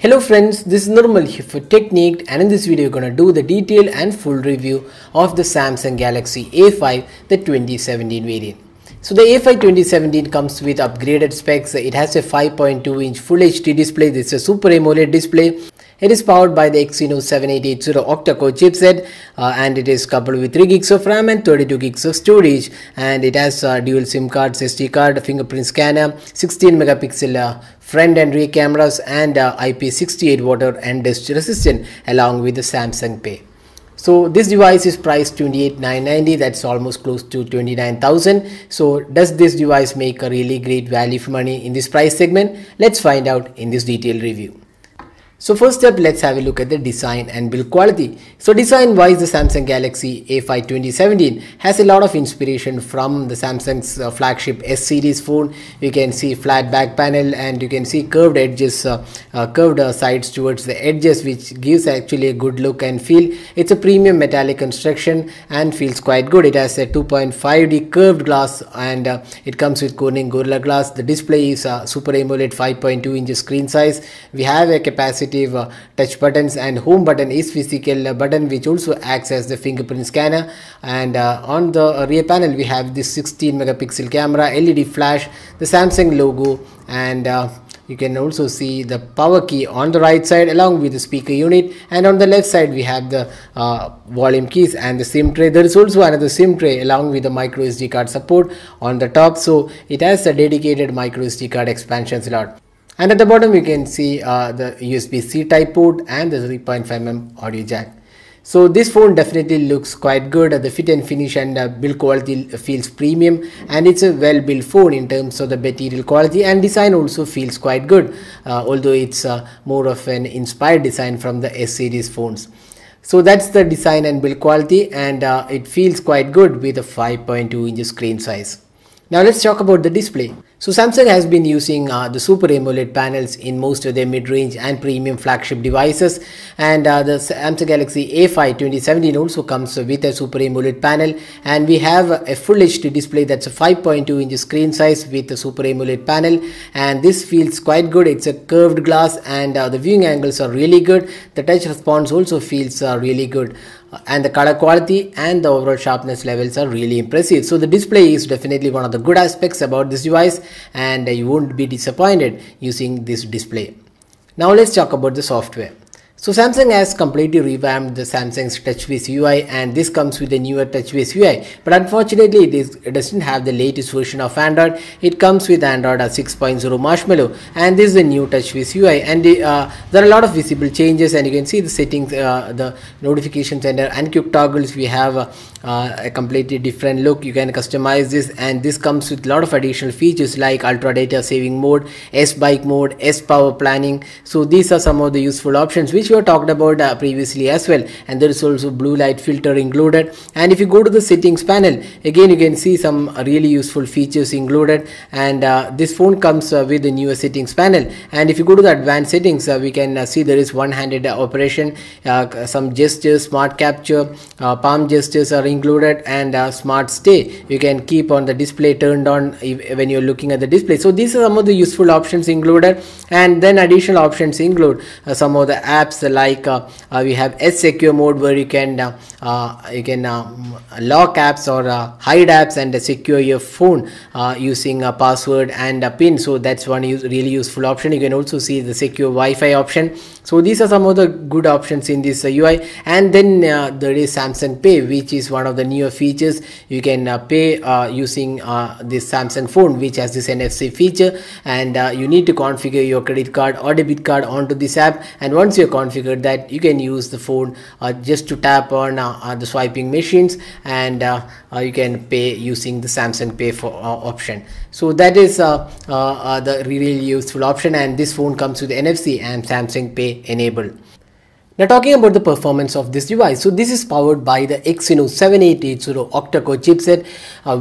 Hello friends, this is Nirmal here for Technique, and in this video we're going to do the detailed and full review of the Samsung Galaxy A5, the 2017 variant. So the A5 2017 comes with upgraded specs. It has a 5.2-inch Full HD display. This is a Super AMOLED display. It is powered by the Exynos 7880 octa-core chipset, and it is coupled with 3 gigs of RAM and 32 gigs of storage, and it has dual SIM cards, SD card, fingerprint scanner, 16 megapixel front and rear cameras, and IP68 water and dust resistant, along with the Samsung Pay. So this device is priced 28,990, that's almost close to 29,000. So does this device make a really great value for money in this price segment? Let's find out in this detailed review. So first up, let's have a look at the design and build quality. So design wise, the Samsung Galaxy A5 2017 has a lot of inspiration from the Samsung's flagship S series phone. You can see flat back panel, and you can see curved edges, curved sides towards the edges, which gives actually a good look and feel. It's a premium metallic construction and feels quite good. It has a 2.5D curved glass, and it comes with Corning Gorilla Glass. The display is Super AMOLED 5.2 inch screen size. We have a capacity touch buttons, and home button is physical button which also acts as the fingerprint scanner. And on the rear panel we have this 16 megapixel camera, LED flash, the Samsung logo, and you can also see the power key on the right side along with the speaker unit, and on the left side we have the volume keys and the SIM tray. There is also another SIM tray along with the micro SD card support on the top, so it has a dedicated micro SD card expansion slot. And at the bottom you can see the USB-C type port and the 3.5mm audio jack. So this phone definitely looks quite good. The fit and finish and build quality feels premium, and it's a well built phone in terms of the material quality, and design also feels quite good, although it's more of an inspired design from the S series phones. So that's the design and build quality, and it feels quite good with a 5.2 inch screen size. Now let's talk about the display. So Samsung has been using the Super AMOLED panels in most of their mid-range and premium flagship devices, and the Samsung Galaxy A5 2017 also comes with a Super AMOLED panel, and we have a Full HD display that's a 5.2 inch screen size with the Super AMOLED panel, and this feels quite good. It's a curved glass, and the viewing angles are really good. The touch response also feels really good, and the color quality and the overall sharpness levels are really impressive. So the display is definitely one of the good aspects about this device, and you won't be disappointed using this display. Now let's talk about the software. So Samsung has completely revamped the Samsung's TouchWiz UI, and this comes with a newer TouchWiz UI, but unfortunately it doesn't have the latest version of Android. It comes with Android 6.0 Marshmallow, and this is the new TouchWiz UI, and there are a lot of visible changes, and you can see the settings, the notification center and quick toggles. We have a completely different look. You can customize this, and this comes with a lot of additional features like ultra data saving mode, S bike mode, S power planning. So these are some of the useful options which we have talked about previously as well, and there is also blue light filter included. And if you go to the settings panel, again you can see some really useful features included, and this phone comes with the newer settings panel. And if you go to the advanced settings, we can see there is one-handed operation, some gestures, smart capture, palm gestures are included, and smart stay. You can keep on the display turned on when you're looking at the display. So these are some of the useful options included, and then additional options include some of the apps like we have S secure mode, where you can lock apps or hide apps and secure your phone using a password and a pin. So that's one really useful option. You can also see the secure Wi-Fi option. So these are some of the good options in this UI. And then there is Samsung Pay, which is one of the newer features. You can pay using this Samsung phone, which has this NFC feature, and you need to configure your credit card or debit card onto this app, and once you're configured that, you can use the phone just to tap on the swiping machines, and you can pay using the Samsung Pay for option. So that is the really useful option, and this phone comes with NFC and Samsung Pay enabled. Now talking about the performance of this device, so this is powered by the Exynos 7880 octa-core chipset,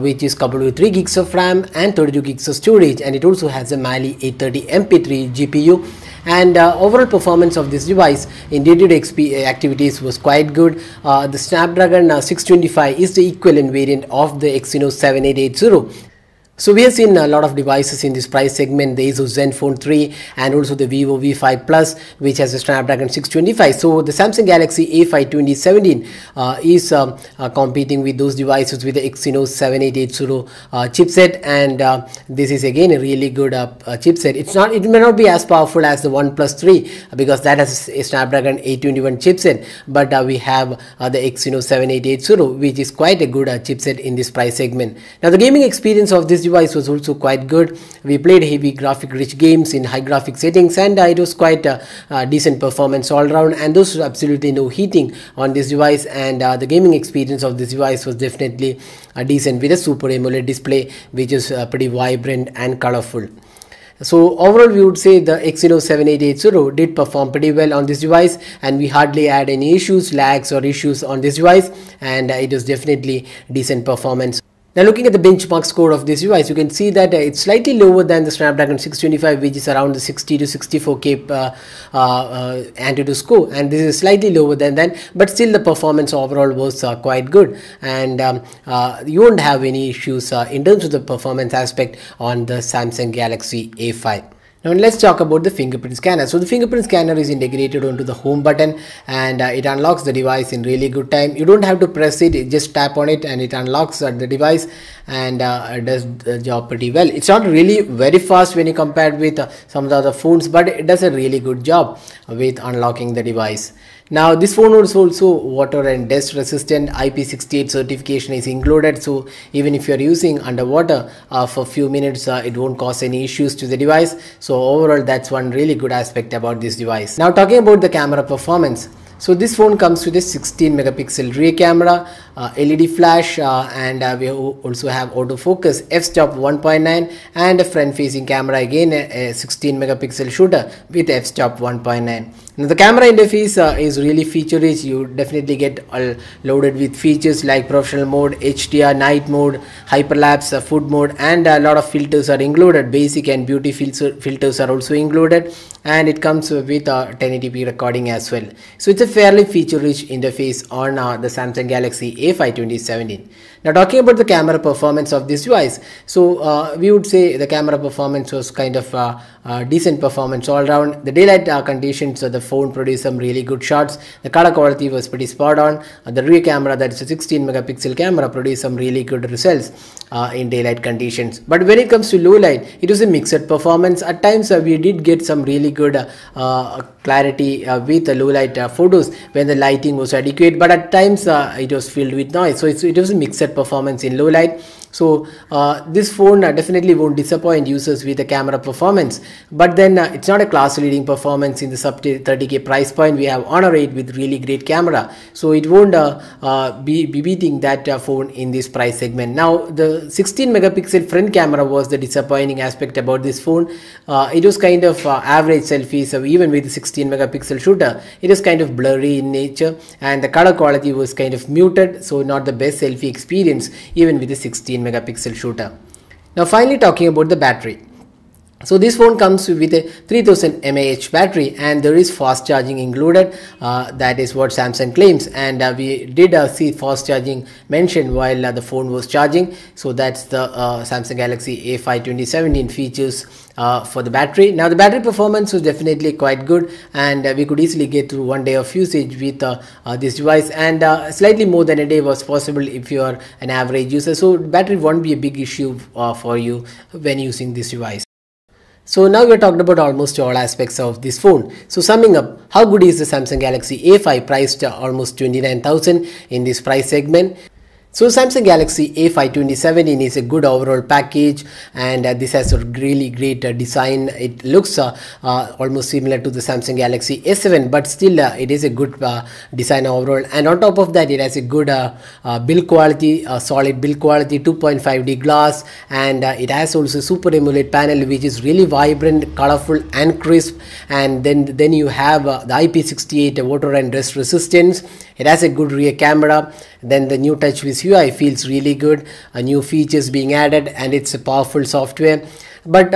which is coupled with 3 gigs of RAM and 32 gigs of storage, and it also has a Mali 830 MP3 GPU. And overall performance of this device in day-to-day activities was quite good. The Snapdragon 625 is the equivalent variant of the Exynos 7880. So we have seen a lot of devices in this price segment, the Asus Zenfone 3 and also the Vivo V5 Plus, which has a Snapdragon 625. So the Samsung Galaxy A5 2017 is competing with those devices with the Exynos 7880 chipset, and this is again a really good chipset. It may not be as powerful as the OnePlus 3 because that has a Snapdragon 821 chipset, but we have the Exynos 7880, which is quite a good chipset in this price segment. Now the gaming experience of this device was also quite good. We played heavy graphic rich games in high graphic settings, and it was quite decent performance all around, and there was absolutely no heating on this device, and the gaming experience of this device was definitely decent with a Super AMOLED display, which is pretty vibrant and colorful. So overall we would say the Exynos 7880 did perform pretty well on this device, and we hardly had any issues, lags or issues on this device, and it was definitely decent performance. Now looking at the benchmark score of this device, you can see that it's slightly lower than the Snapdragon 625, which is around the 60 to 64K Antutu score, and this is slightly lower than that, but still the performance overall was quite good, and you won't have any issues in terms of the performance aspect on the Samsung Galaxy A5. Now let's talk about the fingerprint scanner. So the fingerprint scanner is integrated onto the home button, and it unlocks the device in really good time. You don't have to press it, just tap on it and it unlocks the device, and it does the job pretty well. It's not really very fast when you compare it with some of the other phones, but it does a really good job with unlocking the device. Now this phone is also water and dust resistant. IP68 certification is included, so even if you are using underwater for a few minutes, it won't cause any issues to the device. So overall that's one really good aspect about this device. Now talking about the camera performance. So this phone comes with a 16 megapixel rear camera, LED flash, and we also have autofocus, f-stop 1.9, and a front facing camera, again a 16 megapixel shooter with f-stop 1.9. Now the camera interface is really feature rich. You definitely get loaded with features like professional mode, HDR, night mode, hyperlapse, food mode, and a lot of filters are included. Basic and beauty filters are also included, and it comes with 1080p recording as well. So it's a fairly feature rich interface on the Samsung Galaxy A5 2017. Now talking about the camera performance of this device, so we would say the camera performance was kind of decent performance all around. The daylight conditions, the phone produced some really good shots. The color quality was pretty spot on. The rear camera, that is a 16 megapixel camera, produced some really good results in daylight conditions. But when it comes to low light, it was a mixed performance. At times we did get some really good clarity with the low light photos when the lighting was adequate, but at times it was filled with noise. So it was a mixed performance in low light. So this phone definitely won't disappoint users with the camera performance, but then it's not a class leading performance in the sub 30k price point. We have Honor 8 with really great camera, so it won't be beating that phone in this price segment. Now the 16 megapixel front camera was the disappointing aspect about this phone. It was kind of average selfie, so even with the 16 megapixel shooter, it is kind of blurry in nature, and the color quality was kind of muted, so not the best selfie experience even with the 16 megapixel shooter. Now finally talking about the battery. So this phone comes with a 3000 mAh battery, and there is fast charging included. That is what Samsung claims, and we did see fast charging mentioned while the phone was charging. So that's the Samsung Galaxy A5 2017 features for the battery. Now the battery performance was definitely quite good, and we could easily get through 1 day of usage with this device, and slightly more than a day was possible if you are an average user. So battery won't be a big issue for you when using this device. So now we are talking about almost all aspects of this phone. So summing up, how good is the Samsung Galaxy A5 priced almost 29,000 in this price segment? So Samsung Galaxy A5 2017 is a good overall package, and this has a really great design. It looks almost similar to the Samsung Galaxy S7, but still it is a good design overall, and on top of that it has a good build quality, solid build quality, 2.5D glass, and it has also Super AMOLED panel, which is really vibrant, colorful and crisp, and then you have the IP68 water and dust resistance. It has a good rear camera. Then the new TouchWiz UI feels really good, new features being added, and it's a powerful software. But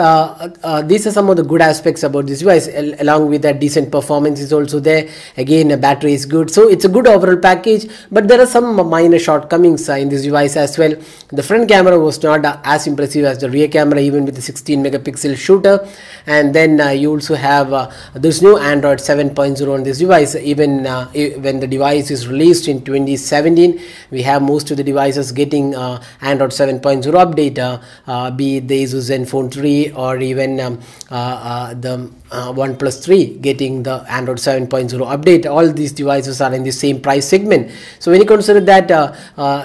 these are some of the good aspects about this device. Along with that, decent performance is also there. Again, battery is good, so it's a good overall package. But there are some minor shortcomings in this device as well. The front camera was not as impressive as the rear camera, even with the 16 megapixel shooter. And then you also have there's no Android 7.0 on this device. Even when the device is released in 2017, we have most of the devices getting Android 7.0 update, be it the Asus Zenfone 3 or even the OnePlus 3 getting the Android 7.0 update. All these devices are in the same price segment. So when you consider that,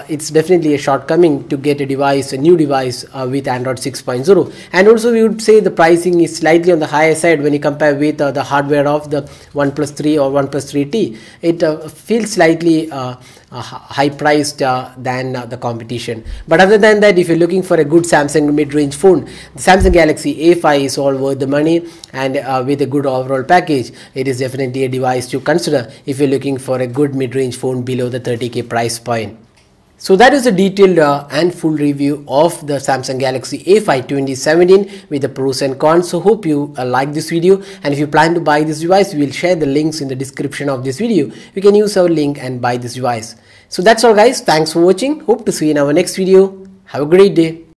it's definitely a shortcoming to get a device, a new device with Android 6.0. And also we would say the pricing is slightly on the higher side when you compare with the hardware of the OnePlus 3 or OnePlus 3T. It feels slightly high priced than the competition. But other than that, if you're looking for a good Samsung mid-range phone, the Samsung Galaxy A5 is all worth the money, and with a good overall package, it is definitely a device to consider if you're looking for a good mid-range phone below the 30k price point. So that is a detailed and full review of the Samsung Galaxy A5 2017 with the pros and cons. So hope you like this video, and if you plan to buy this device, we will share the links in the description of this video. You can use our link and buy this device. So that's all guys, thanks for watching. Hope to see you in our next video. Have a great day.